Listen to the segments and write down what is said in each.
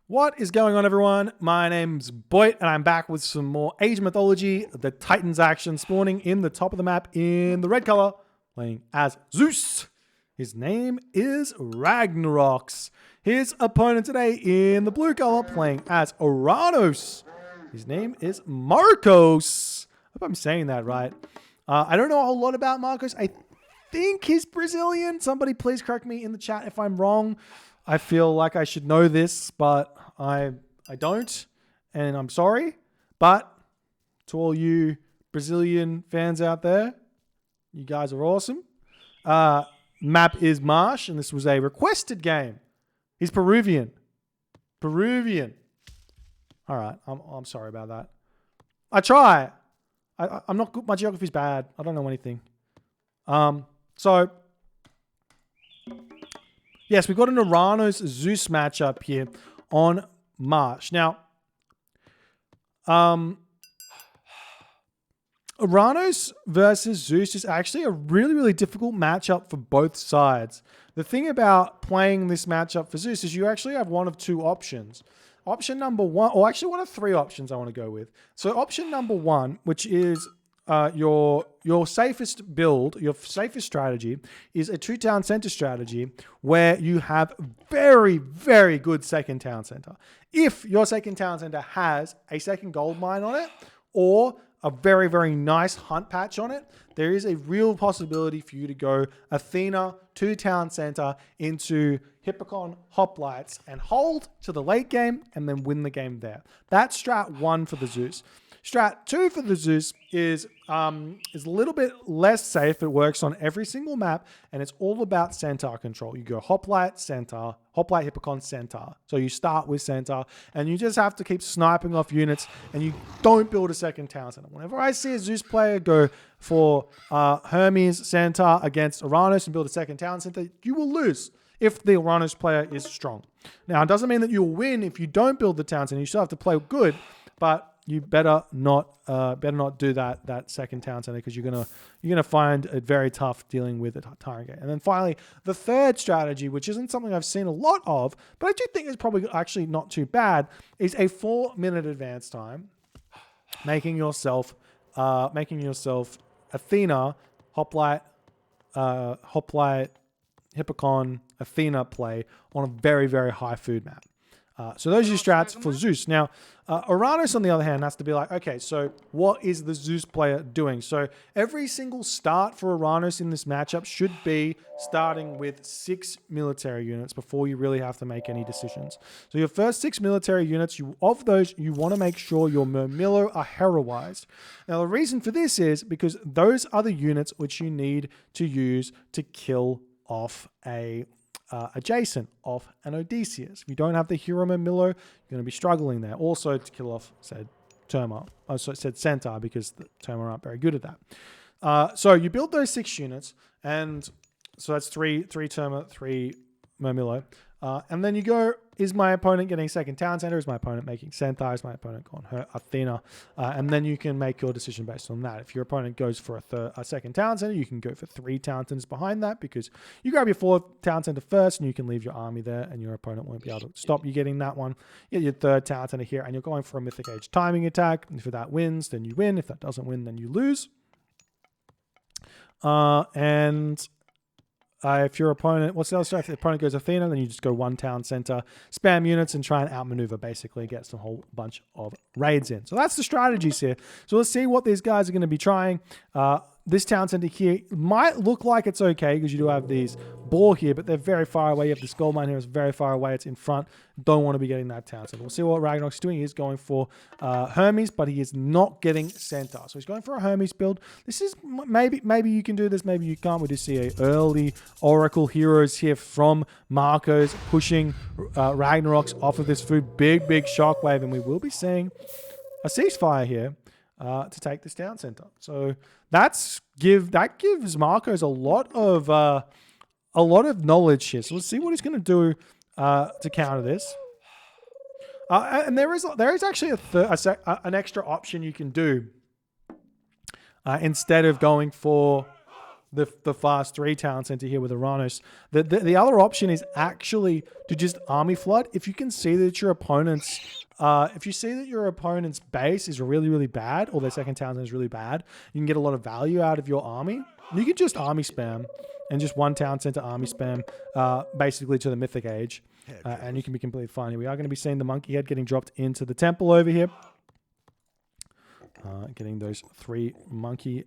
What is going on, everyone? My name's Boit, and I'm back with some more Age Mythology, the Titans action, spawning in the top of the map in the red color, playing as Zeus. His name is Ragnerox. His opponent today in the blue color, playing as Oranos. His name is Marcos. I hope I'm saying that right. I don't know a whole lot about Marcos. I think he's Brazilian. Somebody please correct me in the chat if I'm wrong. I feel like I should know this, but I don't, and I'm sorry. But to all you Brazilian fans out there, you guys are awesome. Map is Marsh, and this was a requested game. He's Peruvian. Peruvian. All right, I'm sorry about that. I try. I'm not good. My geography's bad. I don't know anything. So... yes, we've got an Oranos Zeus matchup here on Marsh. Now, Oranos versus Zeus is actually a really, really difficult matchup for both sides. The thing about playing this matchup for Zeus is you actually have one of two options. Option number one, or actually one of three options I want to go with. So option number one, which is your safest build, your safest strategy is a 2-town center strategy where you have very, very good second town center. If your second town center has a second gold mine on it or a very, very nice hunt patch on it, there is a real possibility for you to go Athena 2-town center into Hippocon hoplites and hold to the late game and then win the game there. That's strat 1 for the Zeus. Strat 2 for the Zeus is a little bit less safe. It works on every single map, and it's all about centaur control. You go hoplite, centaur, hoplite, hippocon, centaur. So you start with centaur, and you just have to keep sniping off units, and you don't build a second town center. Whenever I see a Zeus player go for Hermes centaur against Oranos and build a second town center, you will lose if the Oranos player is strong. Now, it doesn't mean that you'll win if you don't build the town center. You still have to play good, but you better not do that second town center because you're gonna find it very tough dealing with a target. And then finally, the third strategy, which isn't something I've seen a lot of, but I do think is probably actually not too bad, is a 4-minute advance time, making yourself Athena, hoplite, hippocon, Athena play on a very, very high food map. So those are your strats for Zeus. Now, Oranos, on the other hand, has to be like, okay, so what is the Zeus player doing? So every single start for Oranos in this matchup should be starting with 6 military units before you really have to make any decisions. So your first 6 military units, of those, you want to make sure your Murmillo are heroized. Now, the reason for this is because those are the units which you need to use to kill off a adjacent of an Odysseus. If you don't have the hero Murmillo, you're going to be struggling there. Also to kill off said Terma. Also said Centaur because the Terma aren't very good at that. So you build those 6 units, and so that's 3 Terma, 3 Murmillo. And then you go, is my opponent getting second town center? Is my opponent making Centaur? Is my opponent going Athena? And then you can make your decision based on that. If your opponent goes for a second town center, you can go for 3 town centers behind that because you grab your 4th town center first and you can leave your army there and your opponent won't be able to stop you getting that one. You get your 3rd town center here and you're going for a Mythic Age timing attack. If that wins, then you win. If that doesn't win, then you lose. If your opponent, what's the other stuff? If the opponent goes Athena, then you just go 1 town center, spam units, and try and outmaneuver, basically, get some whole bunch of raids in. So that's the strategies here. So let's see what these guys are going to be trying. This town center here might look like it's okay because you do have these boar here, but they're very far away. You have this gold mine here, it's very far away. It's in front. Don't want to be getting that town center. We'll see what Ragnerox is doing. He's going for Hermes, but he is not getting Centaur. So he's going for a Hermes build. This is maybe you can do this, maybe you can't. We do see a early Oracle heroes here from Marcos pushing Ragnerox off of this food. Big shockwave, and we will be seeing a ceasefire here to take this town center. So that gives Marcos a lot of knowledge here. So let's see what he's going to do to counter this. And there is actually an extra option you can do instead of going for the fast 3 town center here with Oranos. The other option is actually to just army flood. If you can see that your opponent's base is really, really bad, or their second town center is really bad, you can get a lot of value out of your army. You can just army spam and just 1 town center army spam, basically to the Mythic Age, and you can be completely fine. Here we are going to be seeing the monkey head getting dropped into the temple over here. Getting those 3 monkeys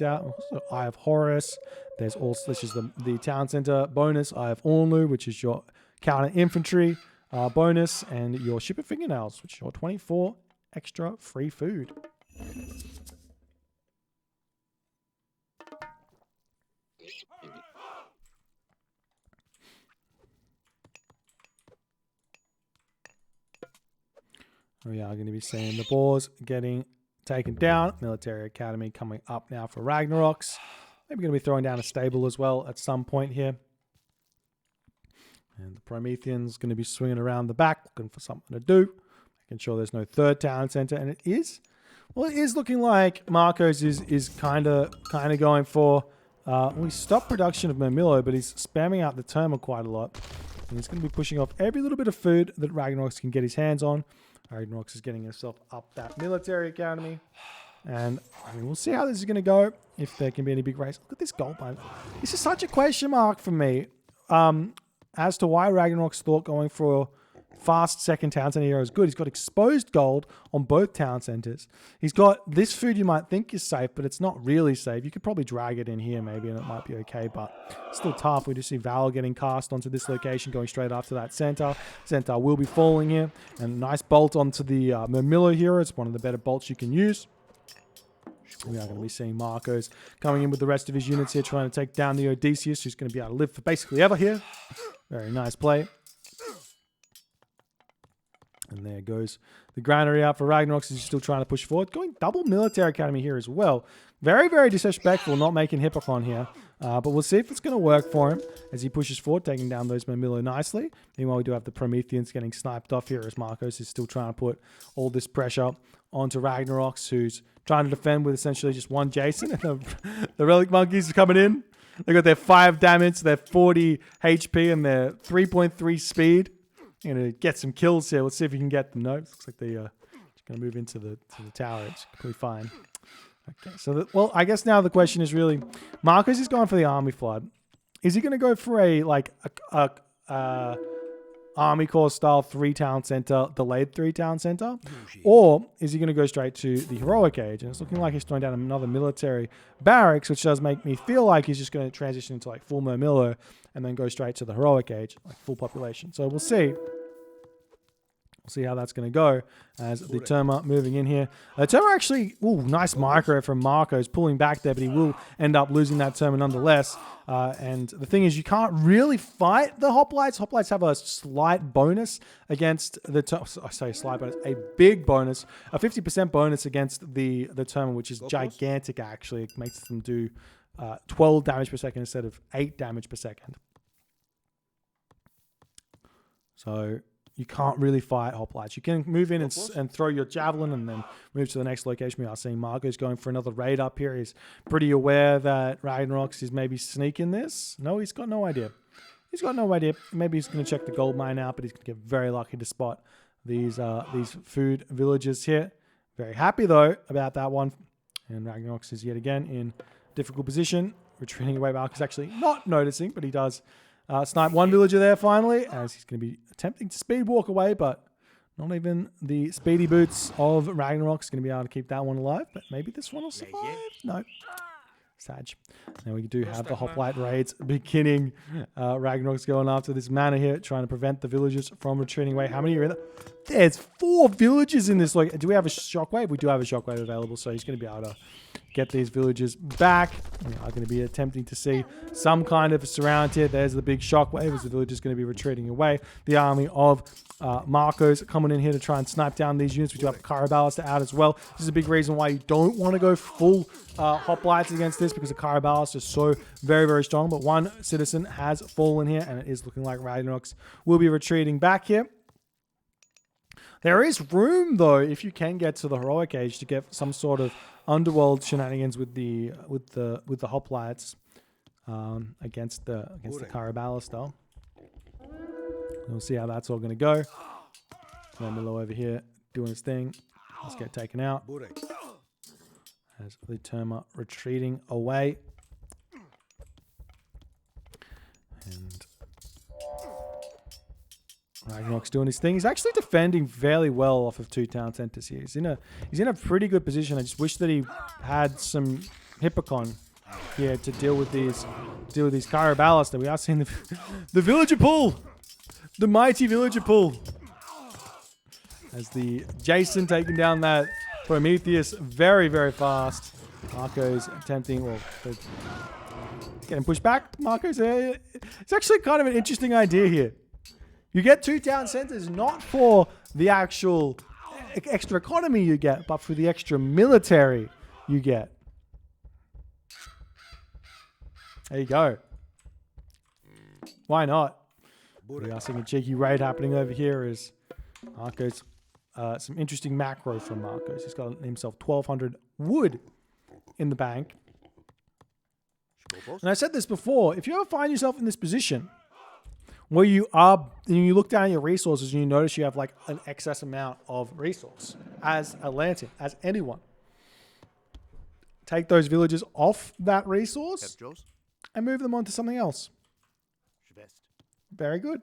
out. Also, Eye of Horus. There's also, this is the town center bonus. Eye of Ornu, which is your counter infantry bonus, and your Ship of Fingernails, which is your 24 extra free food. We are going to be seeing the boars getting taken down. Military Academy coming up now for Ragnerox. Maybe going to be throwing down a stable as well at some point here. And the Promethean's going to be swinging around the back, looking for something to do. Making sure there's no 3rd town center. And it is looking like Marcos is kind of going for... we stopped production of Murmillo, but he's spamming out the Terma quite a lot. And he's going to be pushing off every little bit of food that Ragnerox can get his hands on. Ragnerox is getting himself up that military academy. And I mean, we'll see how this is going to go, if there can be any big race. Look at this gold mine. This is such a question mark for me as to why Ragnerox thought going for fast second town center hero is good. He's got exposed gold on both town centers. He's got this food you might think is safe, but it's not really safe. You could probably drag it in here maybe and it might be okay, but it's still tough. We do see Val getting cast onto this location, going straight after that centaur. Centaur will be falling here, and a nice bolt onto the Murmillo hero. It's one of the better bolts you can use. We are going to be seeing Marcos coming in with the rest of his units here, trying to take down the Odysseus, who's going to be able to live for basically ever here. Very nice play. And there goes the granary out for Ragnerox as he's still trying to push forward. Going double military academy here as well. Very, very disrespectful not making Hippocon here. But we'll see if it's going to work for him as he pushes forward, taking down those Murmillo nicely. Meanwhile, we do have the Prometheans getting sniped off here as Marcos is still trying to put all this pressure onto Ragnerox, who's trying to defend with essentially just 1 Jason. And the Relic Monkeys are coming in. They got their 5 damage, their 40 HP, and their 3.3 speed. Going to get some kills here. Let's see if we can get them. No, looks like they're going to move into the tower. It's completely fine. Okay, so well, I guess now the question is really, Marcos is going for the army flood. Is he going to go for a Army Corps style 3 town center, delayed 3 town center, or is he going to go straight to the heroic age? And it's looking like he's throwing down another military barracks, which does make me feel like he's just going to transition into like full Murmillo and then go straight to the heroic age, like full population. So we'll see. We'll see how that's going to go as the Terma moving in here. Terma actually, nice micro from Marcos pulling back there, but he will end up losing that Terma nonetheless. And the thing is, you can't really fight the Hoplites. Hoplites have a slight bonus against the Terma. I say slight bonus, a big bonus, a 50% bonus against the Terma, which is gigantic actually. It makes them do 12 damage per second instead of 8 damage per second. So you can't really fight Hoplites. You can move in and throw your javelin and then move to the next location. We are seeing Marcos going for another raid up here. He's pretty aware that Ragnerox is maybe sneaking this. No, he's got no idea. He's got no idea. Maybe he's going to check the gold mine out, but he's going to get very lucky to spot these food villages here. Very happy, though, about that one. And Ragnerox is yet again in difficult position. Retreating away. Marcos actually not noticing, but he does snipe one villager there finally, as he's going to be attempting to speed walk away, but not even the speedy boots of Ragnerox is going to be able to keep that one alive, but maybe this one will survive. No. Sag. Now we do have the Hoplite raids beginning. Ragnerox going after this manor here, trying to prevent the villagers from retreating away. How many are in there? There's 4 villagers in this. Do we have a shockwave? We do have a shockwave available, so he's going to be able to get these villagers back. We are going to be attempting to see some kind of a surround here. There's the big shockwave as the villagers going to be retreating away. The army of Marcos coming in here to try and snipe down these units. We do have Cherioballista out as well. This is a big reason why you don't want to go full Hoplites against this, because the Cherioballista is so very, very strong. But one citizen has fallen here, and it is looking like Ragnerox will be retreating back here. There is room, though, if you can get to the heroic age, to get some sort of underworld shenanigans with the hoplites against the Cherioballista. We'll see how that's all going to go. Milo over here doing his thing. Let's get taken out. As the Terma retreating away. And Ragnerox doing his thing. He's actually defending fairly well off of 2 town centers here. He's in a pretty good position. I just wish that he had some Hippocon here to deal with these Cherioballista. We are seeing the villager pull. The mighty villager pull. As the Jason taking down that Prometheus very, very fast. Marco's attempting, well, getting pushed back. Marco's, it's actually kind of an interesting idea here. You get 2 town centers not for the actual extra economy you get, but for the extra military you get. There you go. Why not? We are seeing a cheeky raid happening over here as Marco's, some interesting macro from Marco's. He's got himself 1,200 wood in the bank. And I said this before, if you ever find yourself in this position where you look down at your resources and you notice you have like an excess amount of resource as a lantern, as anyone, take those villagers off that resource and move them on to something else. Very good.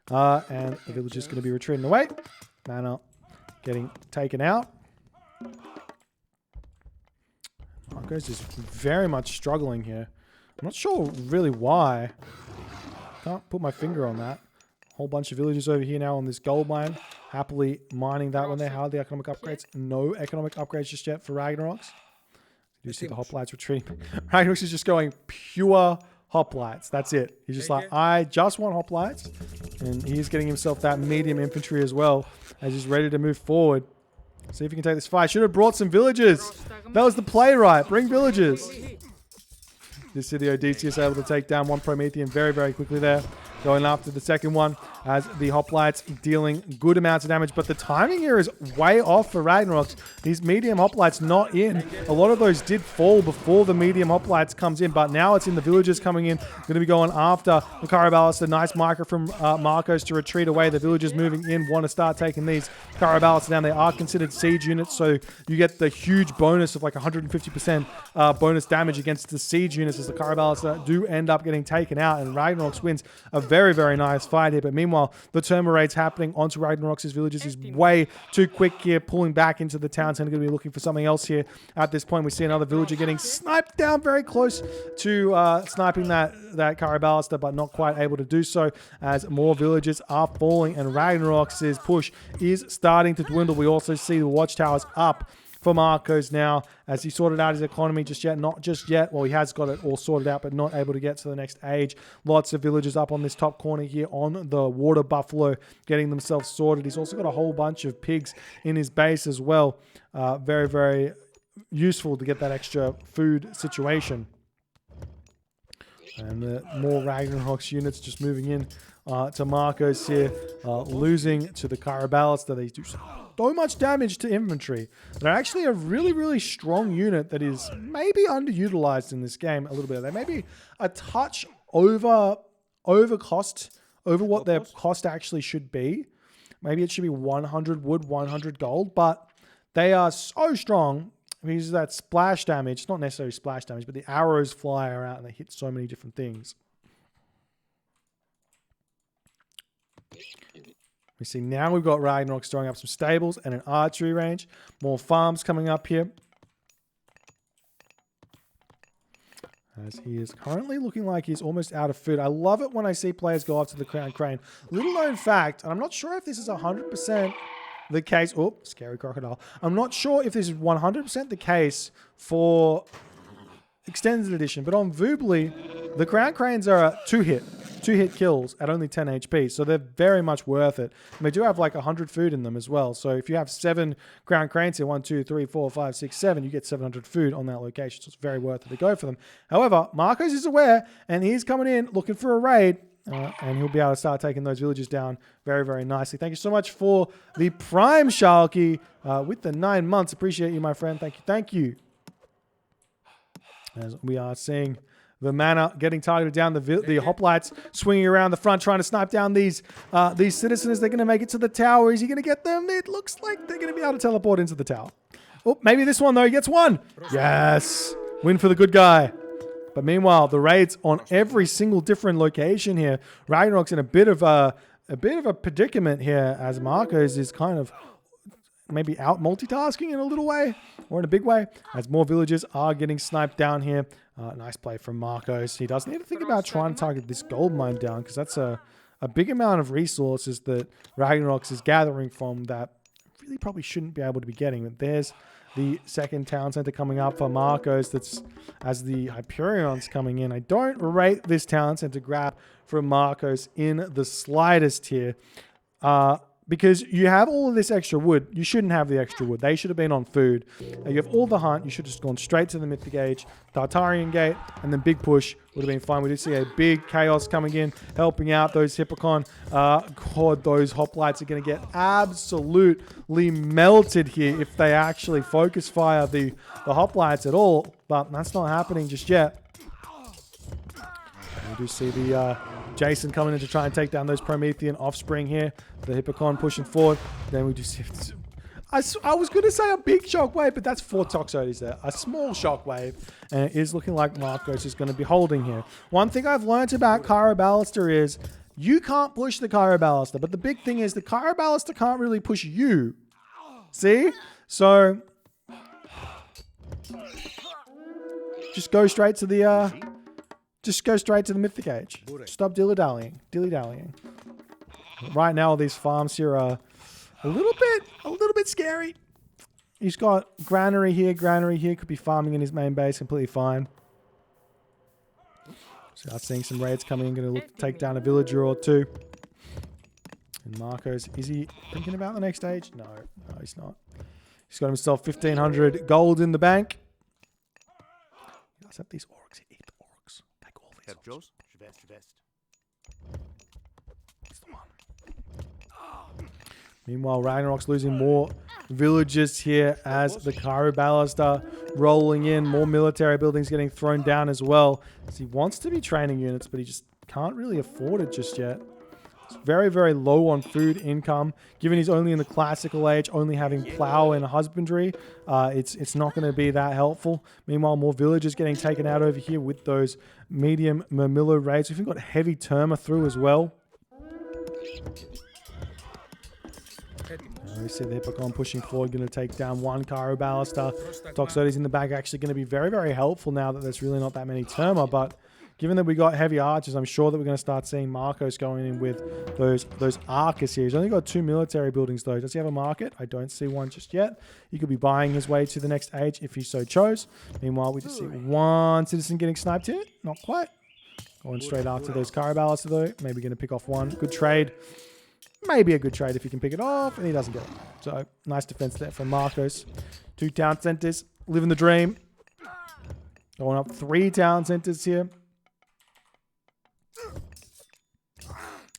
And the village is going to be retreating away. Mana getting taken out. Marco's is very much struggling here. I'm not sure really why. Can't put my finger on that. Whole bunch of villagers over here now on this gold mine. Happily mining that one there. How are the economic upgrades? No economic upgrades just yet for Ragnerox. You see the hoplites retreating. Ragnerox is just going pure hoplites. That's it. He's just like, I just want hoplites. And he's getting himself that medium infantry as well as he's ready to move forward. See if he can take this fight. Should have brought some villagers. That was the play, right? Bring villagers. You see the Odysseus able to take down one Promethean very, very quickly there. Going after the second one as the hoplites dealing good amounts of damage. But the timing here is way off for Ragnerox. These medium hoplites not in. A lot of those did fall before the medium hoplites comes in. But now it's in the villagers coming in. Going to be going after the Cherioballista. Nice micro from Marcos to retreat away. The villagers moving in want to start taking these Cherioballista down. They are considered siege units. So you get the huge bonus of like 150% bonus damage against the siege units as the Cherioballista do end up getting taken out. And Ragnerox wins a very, very nice fight here. But meanwhile, the Terma raid's happening onto Ragnerox's villages. He's way too quick here, pulling back into the town center. Going to be looking for something else here. At this point, we see another villager getting sniped down very close to sniping that Cherioballista, but not quite able to do so as more villagers are falling and Ragnerox's push is starting to dwindle. We also see the watchtowers up for Marcos now as he sorted out his economy not just yet. Well, he has got it all sorted out, but not able to get to the next age. Lots of villagers up on this top corner here on the water buffalo getting themselves sorted. He's also got a whole bunch of pigs in his base as well. Very, very useful to get that extra food situation. And more Ragnerox units just moving in to Marcos here, losing to the Cherioballista. They do so much damage to infantry. They're actually a really, really strong unit that is maybe underutilized in this game a little bit. They may be a touch over what their cost actually should be. Maybe it should be 100 wood, 100 gold, but they are so strong because that splash damage, it's not necessarily splash damage, but the arrows fly around and they hit so many different things. We see now we've got Ragnerox throwing up some stables and an archery range. More farms coming up here. As he is currently looking like he's almost out of food. I love it when I see players go after the Crown Crane. Little known fact, and I'm not sure if this is 100% the case. Oh, scary crocodile. I'm not sure if this is 100% the case for Extended Edition, but on Voobly, the Crown Cranes are a two-hit kills at only 10 HP, so they're very much worth it. And they do have like 100 food in them as well. So if you have 7 Crown Cranes here, 1, 2, 3, 4, 5, 6, 7, you get 700 food on that location. So it's very worth it to go for them. However, Marcos is aware, and he's coming in looking for a raid. and he'll be able to start taking those villages down very, very nicely. Thank you so much for the Prime Sharky with the 9 months. Appreciate you, my friend. Thank you. Thank you. As we are seeing the mana getting targeted down, the hoplites swinging around the front, trying to snipe down these citizens. They're going to make it to the tower. Is he going to get them? It looks like they're going to be able to teleport into the tower. Oh, maybe this one, though. He gets one. Yes. Win for the good guy. But meanwhile, the raids on every single different location here. Ragnerox in a bit of a predicament here, as Marcos is kind of maybe out multitasking in a little way or in a big way, as more villagers are getting sniped down here. Nice play from Marcos. He does need to think about trying to target this gold mine down, because that's a big amount of resources that Ragnerox is gathering from that really probably shouldn't be able to be getting. But there's the second town center coming up for Marcos. That's as the Hyperion's coming in. I don't rate this town center grab from Marcos in the slightest here. Because you have all of this extra wood. You shouldn't have the extra wood. They should have been on food. You have all the hunt. You should have just gone straight to the Mythic Age, Tartarian Gate, and then big push would have been fine. We do see a big chaos coming in, helping out those Hippocon. God, those hoplites are going to get absolutely melted here if they actually focus fire the hoplites at all. But that's not happening just yet. We do see the Jason coming in to try and take down those Promethean offspring here. The Hippocon pushing forward. Then we just... I was going to say a big shockwave, but that's 4 Toxotes there. A small shockwave. And it is looking like Marcos is going to be holding here. One thing I've learned about Cherioballista is you can't push the Cherioballista. But the big thing is the Cherioballista can't really push you. See? So... just go straight to the... just go straight to the Mythic Age. Stop dilly-dallying. Right now, these farms here are a little bit scary. He's got granary here, could be farming in his main base, completely fine. Start seeing some raids coming in, going to look to take down a villager or two. And Marcos, is he thinking about the next stage? No, he's not. He's got himself 1,500 gold in the bank. He does have these orcs. He eat the orcs. Take all these orcs. That's the one. Meanwhile, Ragnerox losing more villages here as the Cherioballista rolling in. More military buildings getting thrown down as well. As he wants to be training units, but he just can't really afford it just yet. It's very, very low on food income. Given he's only in the classical age, only having plow and husbandry, it's not going to be that helpful. Meanwhile, more villages getting taken out over here with those medium Murmillo raids. We've even got heavy Terma through as well. We see the Hippocon pushing forward, going to take down one Cherioballista. Toxotes in the back actually going to be very, very helpful now that there's really not that many Terma, but given that we got heavy archers, I'm sure that we're going to start seeing Marcos going in with those archers here. He's only got 2 military buildings though. Does he have a market? I don't see one just yet. He could be buying his way to the next age if he so chose. Meanwhile, we just see one citizen getting sniped here. Not quite. Going straight after those Cherioballista though. Maybe going to pick off one. Good trade. Maybe a good trade if he can pick it off, and he doesn't get it. So, nice defense there from Marcos. 2 town centers, living the dream. Going up 3 town centers here.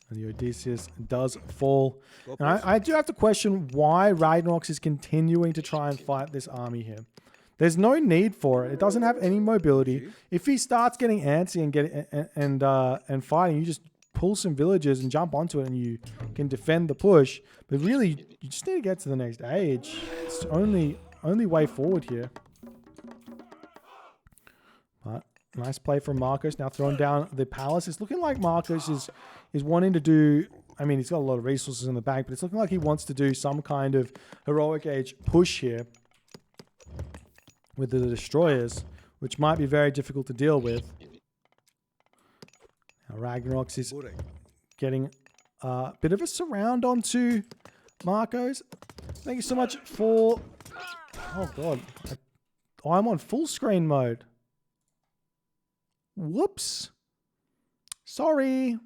And the Odysseus does fall. And I do have to question why Ragnerox is continuing to try and fight this army here. There's no need for it. It doesn't have any mobility. If he starts getting antsy and fighting, you just pull some villages and jump onto it and you can defend the push. But really, you just need to get to the next age. It's the only way forward here. But nice play from Marcos. Now throwing down the palace. It's looking like Marcos is wanting to do... I mean, he's got a lot of resources in the bank, but it's looking like he wants to do some kind of heroic age push here with the destroyers, which might be very difficult to deal with. Ragnerox is getting a bit of a surround onto Marcos. Thank you so much for... Oh, God. I'm on full screen mode. Whoops. Sorry.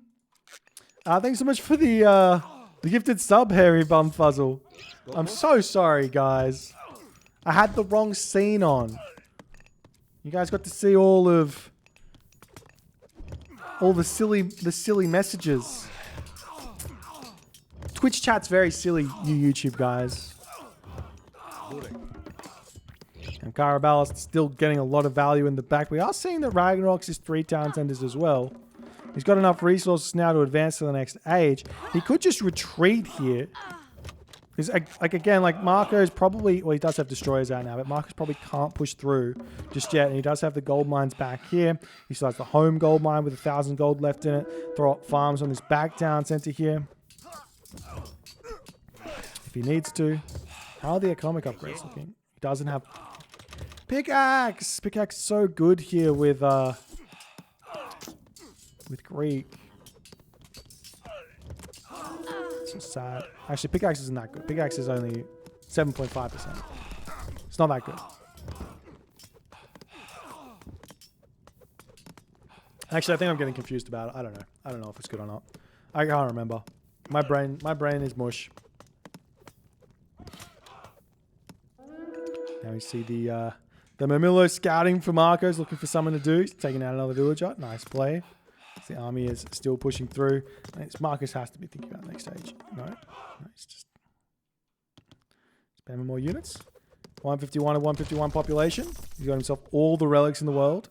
Thanks so much for the gifted sub, Hairy Bum Fuzzle. I'm so sorry, guys. I had the wrong scene on. You guys got to see all of all the silly messages. Twitch chat's very silly, you YouTube guys. And Cherioballista still getting a lot of value in the back. We are seeing that Ragnerox is 3 town centers as well. He's got enough resources now to advance to the next age. He could just retreat here. Because, like, again, like, Marco's probably... Well, he does have destroyers out now, but Marco's probably can't push through just yet. And he does have the gold mines back here. He still has the home gold mine with 1,000 gold left in it. Throw up farms on this back town center here. If he needs to. How are the economic upgrades looking? He doesn't have... Pickaxe! Pickaxe is so good here with Greek. So sad. Actually, pickaxe isn't that good. Pickaxe is only 7.5%. It's not that good. Actually, I think I'm getting confused about it. I don't know. I don't know if it's good or not. I can't remember. My brain is mush. Now we see the Mamillo scouting for Marcos, looking for someone to do. He's taking out another villager. Nice play. The army is still pushing through. Marcus has to be thinking about the next stage. No, he's just spamming more units. 151 of 151 population. He's got himself all the relics in the world.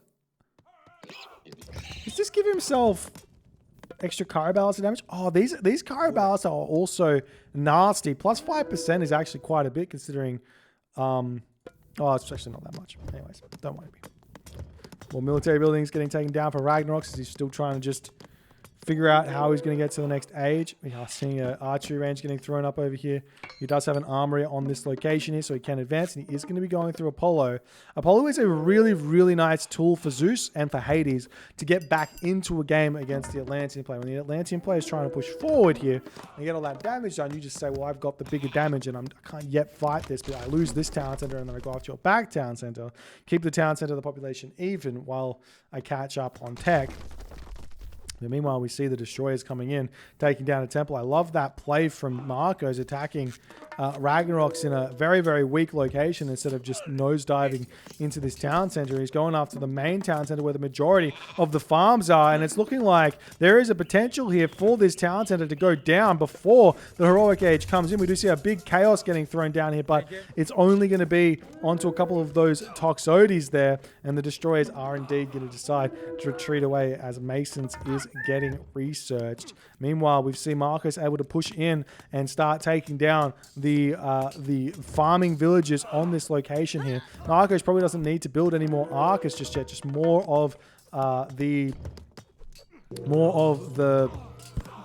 Does this give himself extra Cherioballista damage? Oh, these Cherioballista are also nasty. Plus 5% is actually quite a bit considering... oh, it's actually not that much. Anyways, don't worry. More military buildings getting taken down for Ragnerox as he's still trying to just figure out how he's going to get to the next age. We are seeing an archery range getting thrown up over here. He does have an armory on this location here, so he can advance, and he is going to be going through Apollo. Apollo is a really, really nice tool for Zeus and for Hades to get back into a game against the Atlantean player. When the Atlantean player is trying to push forward here and get all that damage done, you just say, well, I've got the bigger damage, and I can't yet fight this, but I lose this town center, and then I go after your back town center, keep the town center of the population even while I catch up on tech. But meanwhile, we see the destroyers coming in, taking down a temple. I love that play from Marcos attacking Ragnerox in a very, very weak location instead of just nosediving into this town center. He's going after the main town center where the majority of the farms are, and it's looking like there is a potential here for this town center to go down before the heroic age comes in. We do see a big chaos getting thrown down here, but it's only going to be onto a couple of those Toxotes there, and the destroyers are indeed going to decide to retreat away as Masons is getting researched. Meanwhile, we've seen Marcos able to push in and start taking down the farming villages on this location here. Marcos probably doesn't need to build any more Arcus just yet, just more of the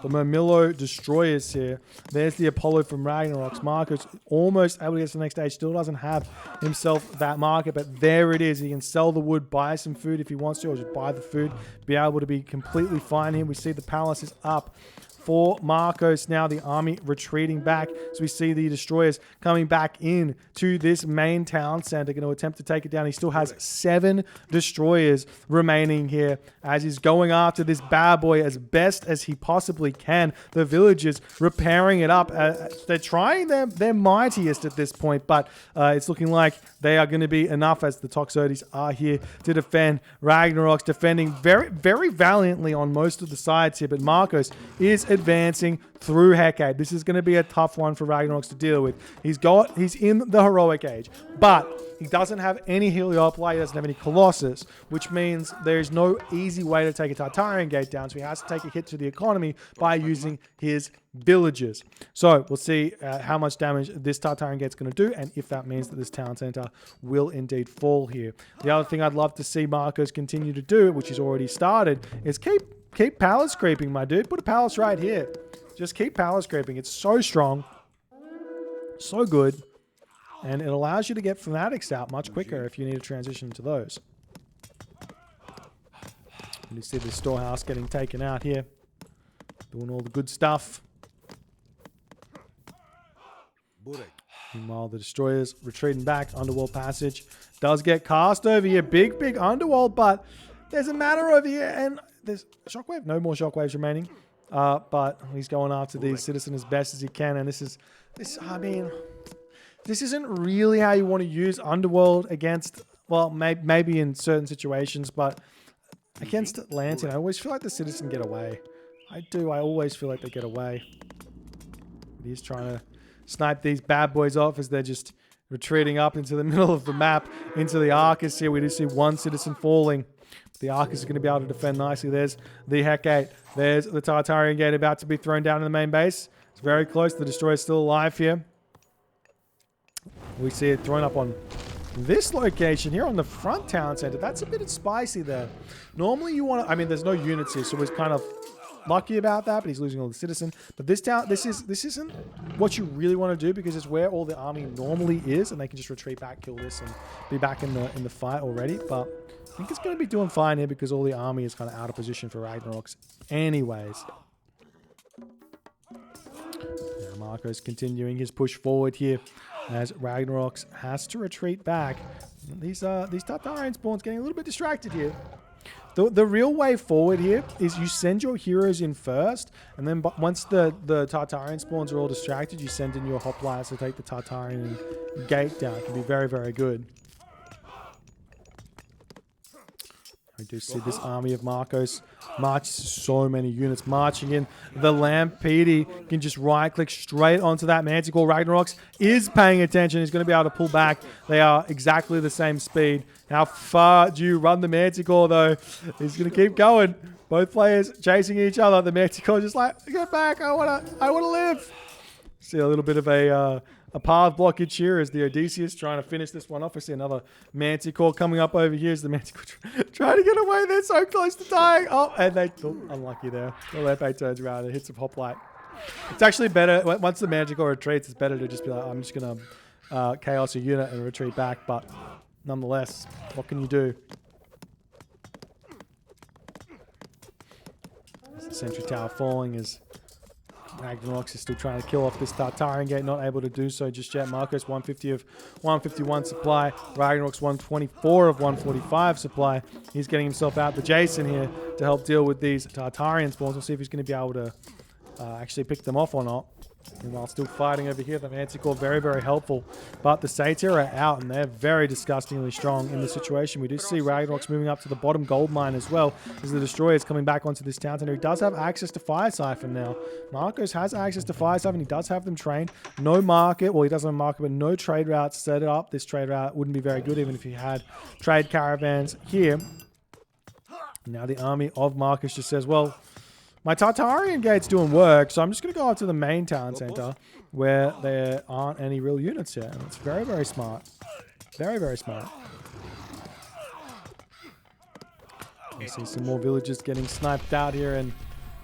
Mamillo destroyers here. There's the Apollo from Ragnerox. Marcos almost able to get to the next stage. Still doesn't have himself that market, but there it is. He can sell the wood, buy some food if he wants to, or just buy the food, be able to be completely fine here. We see the palace is up for Marcos now, the army retreating back. So we see the destroyers coming back in to this main town center, going to attempt to take it down. He still has 7 destroyers remaining here as he's going after this bad boy as best as he possibly can. The villagers repairing it up. They're trying their mightiest at this point, but it's looking like they are going to be enough as the Toxotes are here to defend. Ragnerox defending very, very valiantly on most of the sides here, but Marcos is advancing through Hecate. This is going to be a tough one for Ragnerox to deal with. He's in the heroic age, but he doesn't have any Heliopoli, he doesn't have any Colossus, which means there's no easy way to take a Tartarian gate down, so he has to take a hit to the economy by using his villages. So we'll see how much damage this Tartarian gate's going to do, and if that means that this town center will indeed fall here. The other thing I'd love to see Marcos continue to do, which he's already started, is keep palace creeping, my dude. Put a palace right here. Just keep palace creeping. It's so strong, so good, and it allows you to get fanatics out much quicker if you need to transition to those. And you see the storehouse getting taken out here, doing all the good stuff. Meanwhile, the destroyers retreating back. Underworld passage does get cast over here. Big underworld, but there's a matter over here, and there's shockwave. No more shockwaves remaining. But he's going after these citizens as best as he can, and this isn't really how you want to use Underworld against, well, maybe in certain situations, but against Atlantean, I always feel like the Citizen get away. I do. I always feel like they get away. But he's trying to snipe these bad boys off as they're just retreating up into the middle of the map, into the Arcus here. We do see one Citizen falling. The Arcus is going to be able to defend nicely. There's the Hecate. There's the Tartarian Gate about to be thrown down in the main base. It's very close. The Destroyer's still alive here. We see it thrown up on this location here on the front town center. That's a bit spicy there. Normally you want to... I mean, there's no units here, so we're kind of lucky about that, but he's losing all the Citizen. But this town, this isn't what you really want to do, because it's where all the army normally is, and they can just retreat back, kill this, and be back in the fight already. But I think it's going to be doing fine here because all the army is kind of out of position for Ragnerox anyways. Now Marco's continuing his push forward here as Ragnerox has to retreat back. These Tartarian spawns getting a little bit distracted here. The real way forward here is you send your heroes in first, and then once the Tartarian spawns are all distracted, you send in your hoplites to take the Tartarian gate down. It can be very, very good. I do see this army of Marcos march, so many units marching in. The Lampede can just right-click straight onto that Manticore. Ragnerox is paying attention. He's going to be able to pull back. They are exactly the same speed. How far do you run the Manticore, though? He's going to keep going. Both players chasing each other. The Manticore just like, get back. I want to live. See a little bit of a path blockage here as the Odysseus trying to finish this one off. I see another Manticore coming up over here as the Manticore trying to get away. They're so close to dying. Oh, and unlucky there. The Lampe turns around and hits a hoplite. It's actually better, once the Manticore retreats, it's better to just be like, I'm just going to chaos a unit and retreat back. But nonetheless, what can you do? As the sentry tower falling as Ragnerox is still trying to kill off this Tartarian Gate, not able to do so just yet. Marcos 150 of 151 supply. Ragnerox 124 of 145 supply. He's getting himself out to Jason here to help deal with these Tartarian spawns. We'll see if he's going to be able to actually pick them off or not. And while still fighting over here, the Manticore very, very helpful. But the Satyr are out, and they're very disgustingly strong in the situation. We do see Ragnerox moving up to the bottom gold mine as well, as the Destroyer is coming back onto this town center. He does have access to Fire Siphon now. Marcos has access to Fire Siphon. He does have them trained. No market. Well, he doesn't have a market, but no trade routes set up. This trade route wouldn't be very good even if he had trade caravans here. Now the army of Marcos just says, well, my Tartarian Gate's doing work, so I'm just going to go up to the main town center where there aren't any real units yet. And it's very, very smart. Very, very smart. I see some more villagers getting sniped out here, and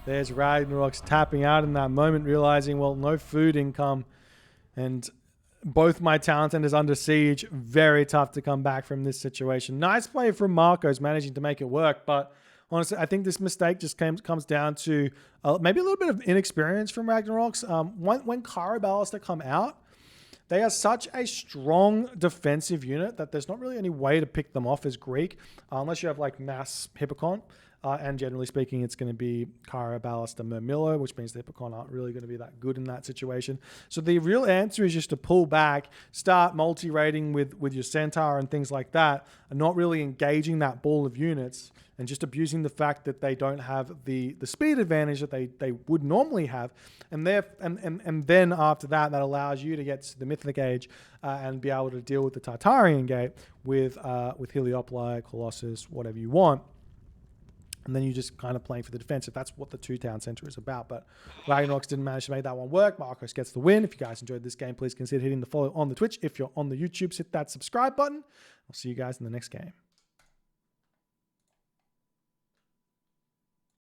there's Ragnerox tapping out in that moment, realizing, well, no food income, and both my town centers under siege. Very tough to come back from this situation. Nice play from Marcos, managing to make it work, but honestly, I think this mistake just comes down to maybe a little bit of inexperience from Ragnerox. When Cherioballista come out, they are such a strong defensive unit that there's not really any way to pick them off as Greek, unless you have like mass Hippocon. And generally speaking, it's going to be Cherioballista Murmillo, which means the Hippocon aren't really going to be that good in that situation. So the real answer is just to pull back, start multi-raiding with your Centaur and things like that, and not really engaging that ball of units, and just abusing the fact that they don't have the speed advantage that they would normally have. And then after that allows you to get to the Mythic Age and be able to deal with the Tartarian Gate with Heliopoli, Colossus, whatever you want. And then you're just kind of playing for the defense, if that's what the two-town center is about. But Ragnerox didn't manage to make that one work. Marcos gets the win. If you guys enjoyed this game, please consider hitting the follow on the Twitch. If you're on the YouTubes, hit that subscribe button. I'll see you guys in the next game.